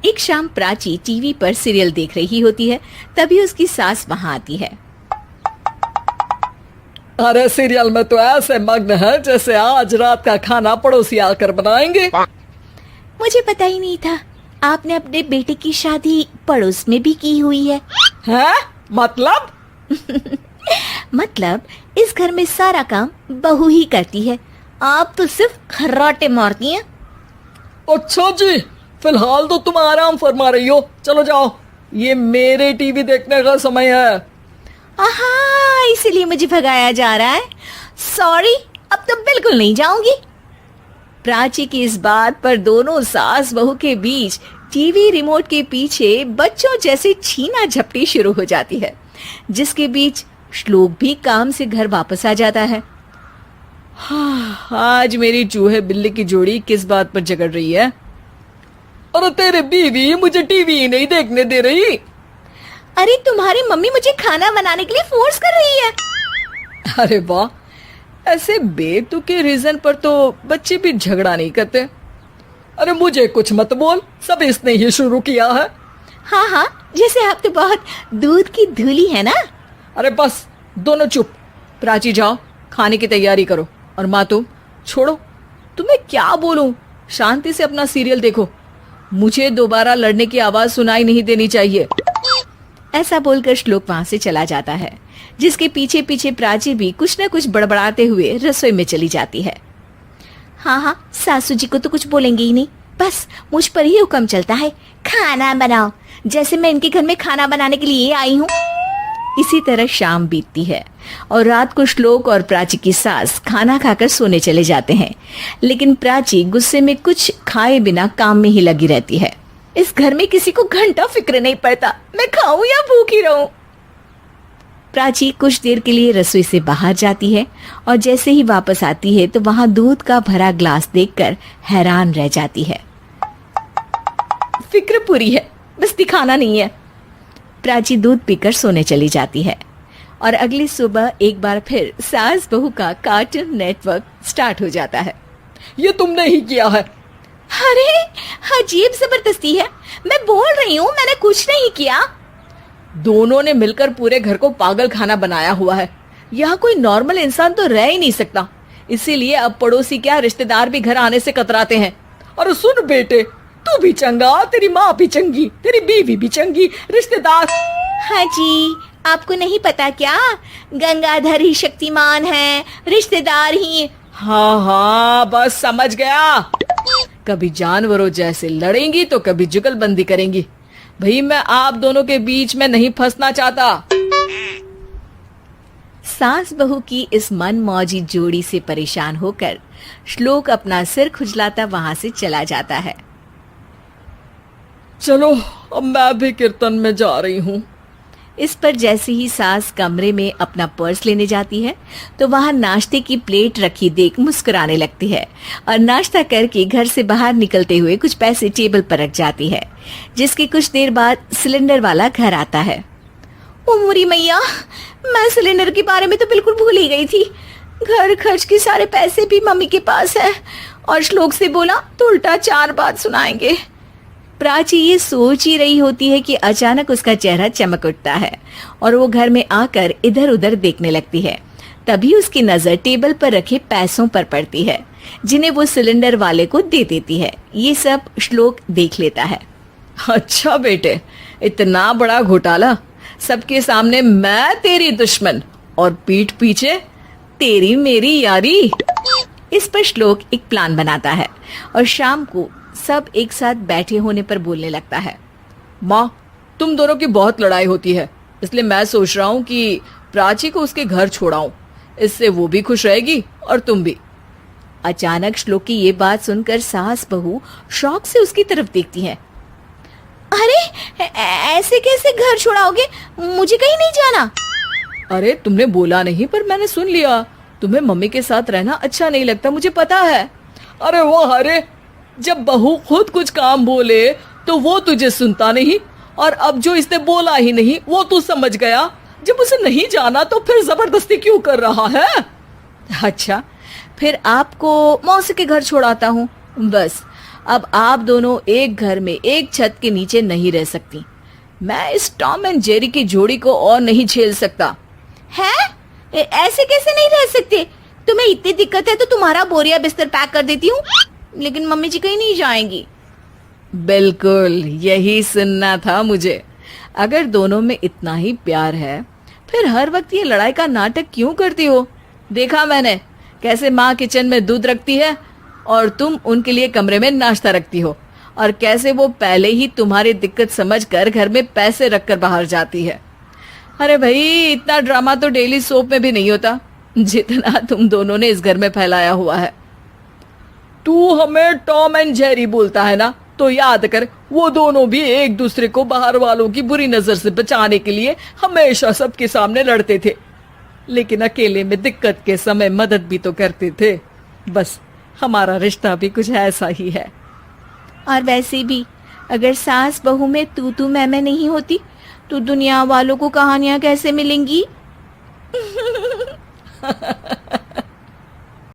एक शाम प्राची टीवी पर सीरियल देख रही होती है। तभी उसकी सास वहां आती है। अरे सीरियल में तो ऐसे मग्न है जैसे आज रात का खाना पड़ोसी आकर बनाएंगे। मुझे पता ही नहीं था आपने अपने बेटे की शादी पड़ोस में भी की हुई है। हैं? मतलब? मतलब इस घर में सारा काम बहू ही करती है, आप तो सिर्फ खर्राटे मारती हैं। अच्छा जी, फिलहाल तो तुम आराम फरमा रही हो, चलो जाओ, ये मेरे टीवी देखने का समय है। आहा, इसीलिए मुझे भगाया जा रहा है। सॉरी, अब तो बिल्कुल नहीं जाऊंगी। प्राची की इस बात पर दोनों सास बहू के बीच टीवी रिमोट के पीछे बच्चों जैसे छीना झपटी शुरू हो जाती है, जिसके बीच श्लोक भी काम से घर वापस आ जाता है। आज मेरी चूहे बिल्ली की जोड़ी किस बात पर झगड़ रही है? अरे तेरे बीवी मुझे टीवी नहीं देखने दे रही। अरे तुम्हारी मम्मी मुझे खाना बनाने के लिए फोर्स कर रही है। अरे वाह, ऐसे बेतुके रीजन पर तो बच्चे भी झगड़ा नहीं करते। अरे मुझे कुछ मत बोल, सब इसने ही शुरू किया है। हाँ हाँ, जैसे आप तो बहुत दूध की धूली है ना। अरे बस, दोनों चुप। प्राची जाओ, खाने की तैयारी करो। और माँ तुम छोड़ो, तुम्हें क्या बोलूं, शांति से अपना सीरियल देखो, मुझे दोबारा लड़ने की आवाज सुनाई नहीं देनी चाहिए। ऐसा बोलकर श्लोक वहां से चला जाता है, जिसके पीछे पीछे प्राची भी कुछ न कुछ बड़बड़ाते हुए रसोई में चली जाती है। हाँ हाँ, सासू जी को तो कुछ बोलेंगे ही नहीं, बस मुझ पर ही हुक्म चलता है, खाना बनाओ, जैसे मैं इनके घर में खाना बनाने के लिए आई हूँ। इसी तरह शाम बीतती है और रात को श्लोक और प्राची की सास खाना खाकर सोने चले जाते हैं, लेकिन प्राची गुस्से में कुछ खाए बिना काम में ही लगी रहती है। इस घर में किसी को घंटा फिक्र नहीं पड़ता, मैं खाऊं या भूखी रहूं। प्राची कुछ देर के लिए रसोई से बाहर जाती है और जैसे ही वापस आती है तो वहां दूध का भरा ग्लास देखकर हैरान रह जाती है। फिक्र पूरी है, बस दिखाना नहीं है। प्राची दूध पीकर सोने चली जाती है और अगली सुबह एक बार फिर सास बहू का कार्टून नेटवर्क स्टार्ट हो जाता है। ये तुमने ही किया है। अरे अजीब जबरदस्ती है, मैं बोल रही हूँ मैंने कुछ नहीं किया। दोनों ने मिलकर पूरे घर को पागल खाना बनाया हुआ है। यहाँ कोई नॉर्मल इंसान तो रह ही नहीं सकता, इसीलिए अब पड़ोसी क्या रिश्तेदार भी घर आने से कतराते हैं। और सुन बेटे, तू भी चंगा, तेरी माँ भी चंगी, तेरी बीवी भी चंगी, रिश्तेदार। हाँ जी, आपको नहीं पता क्या, गंगाधर ही शक्तिमान है, रिश्तेदार ही। हाँ हाँ, बस समझ गया। कभी जानवरों जैसे लड़ेंगी तो कभी जुगलबंदी करेंगी। भाई मैं आप दोनों के बीच में नहीं फंसना चाहता। सास बहू की इस मनमौजी जोड़ी से परेशान होकर श्लोक अपना सिर खुजलाता वहां से चला जाता है। चलो अब मैं भी कीर्तन में जा रही हूँ। इस पर जैसे ही सास कमरे में अपना पर्स लेने जाती है तो वहां नाश्ते की प्लेट रखी देख मुस्कुराने लगती है और नाश्ता करके घर से बाहर निकलते हुए कुछ पैसे टेबल पर रख जाती है, जिसके कुछ देर बाद सिलेंडर वाला घर आता है। ओ मुरी मैया, मैं सिलेंडर के बारे में तो बिल्कुल भूल ही गई थी। घर खर्च के सारे पैसे भी मम्मी के पास है और श्लोक से बोला तो उल्टा 4 बात सुनाएंगे। प्राची ये सोच ही रही होती है कि अचानक उसका चेहरा चमक उठता है और वो घर में आकर इधर उधर देखने लगती है। तभी उसकी नजर टेबल पर रखे पैसों पर पड़ती है, जिन्हें वो सिलेंडर वाले को दे देती है। ये सब श्लोक देख लेता है। अच्छा बेटे, इतना बड़ा घोटाला, सबके सामने मैं तेरी दुश्मन और पीठ पीछे तेरी मेरी यारी। इस पर श्लोक एक प्लान बनाता है और शाम को सब एक साथ बैठे होने पर बोलने लगता है। माँ, तुम दोनों की बहुत लड़ाई होती है, इसलिए मैं सोच रहा हूँ कि प्राची को उसके घर छोड़ाऊं, इससे वो भी खुश रहेगी और तुम भी। अचानक श्लोक की ये बात सुनकर सास बहू शौक से उसकी तरफ देखती हैं। अरे ऐसे कैसे घर छोड़ाओगे, मुझे कहीं नहीं जाना। अरे तुमने बोला नहीं पर मैंने सुन लिया, तुम्हें मम्मी के साथ रहना अच्छा नहीं लगता, मुझे पता है। अरे वो अरे, जब बहू खुद कुछ काम बोले तो वो तुझे सुनता नहीं, और अब जो इसने बोला ही नहीं वो तू समझ गया। जब उसे नहीं जाना तो फिर जबरदस्ती क्यों कर रहा है? अच्छा, फिर आपको मौसी के घर छोड़ाता हूँ, बस अब आप दोनों एक घर में एक छत के नीचे नहीं रह सकती। मैं इस टॉम एंड जेरी की जोड़ी को और नहीं झेल सकता। है? ऐसे कैसे नहीं रह सकते? तुम्हें इतनी दिक्कत है तो तुम्हारा बोरिया बिस्तर पैक कर देती हूँ, लेकिन मम्मी जी कहीं नहीं जाएंगी। बिल्कुल यही सुनना था मुझे। अगर दोनों में इतना ही प्यार है फिर हर वक्त ये लड़ाई का नाटक क्यों करती हो? देखा मैंने कैसे माँ किचन में दूध रखती है और तुम उनके लिए कमरे में नाश्ता रखती हो, और कैसे वो पहले ही तुम्हारी दिक्कत समझकर घर में पैसे रखकर बाहर जाती है। अरे भाई, इतना ड्रामा तो डेली सोप में भी नहीं होता जितना तुम दोनों ने इस घर में फैलाया हुआ है। तू हमें टॉम एंड जेरी बोलता है ना, तो याद कर वो दोनों भी एक दूसरे को बाहर वालों की बुरी नजर से बचाने के लिए हमेशा सबके सामने लड़ते थे, लेकिन अकेले में दिक्कत के समय मदद भी तो करते थे। बस हमारा रिश्ता भी कुछ ऐसा ही है। और वैसे भी अगर सास बहू में तू मैं नहीं होती तो दुनिया वालों को कहानियां कैसे मिलेंगी?